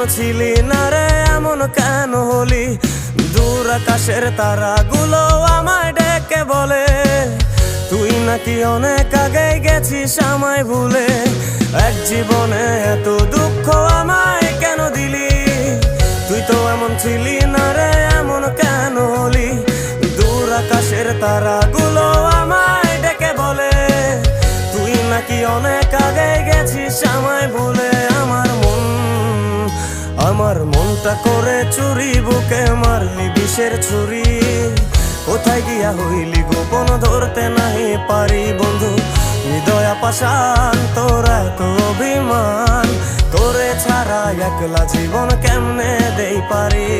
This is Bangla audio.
ছিলি না রে এমন কেন হলি? দূর আকাশের তারাগুলো আমায় ডেকে বলে তুই নাকি অনেক আগে গেছিস আমায় ভুলে। এক জীবনে এত দুঃখ আমায় কেন দিলি? তুই তো এমন ছিলি না রে এমন কেন হলি? দূর আকাশের তারাগুলো আমায় ডেকে বলে তুই নাকি অনেক আগে গেছিস আমায় ভুলে। আমার মনটা করে চুরি, বুকে মারলি বিষের ছুরি। কোথায় গিয়া হইলি গোপন ধরতে নাহি পারি বন্ধু। হৃদয়া পাষাণ তোর এত অভিমান, তোরে ছাড়া একলা জীবন কেমনে দেই পারি।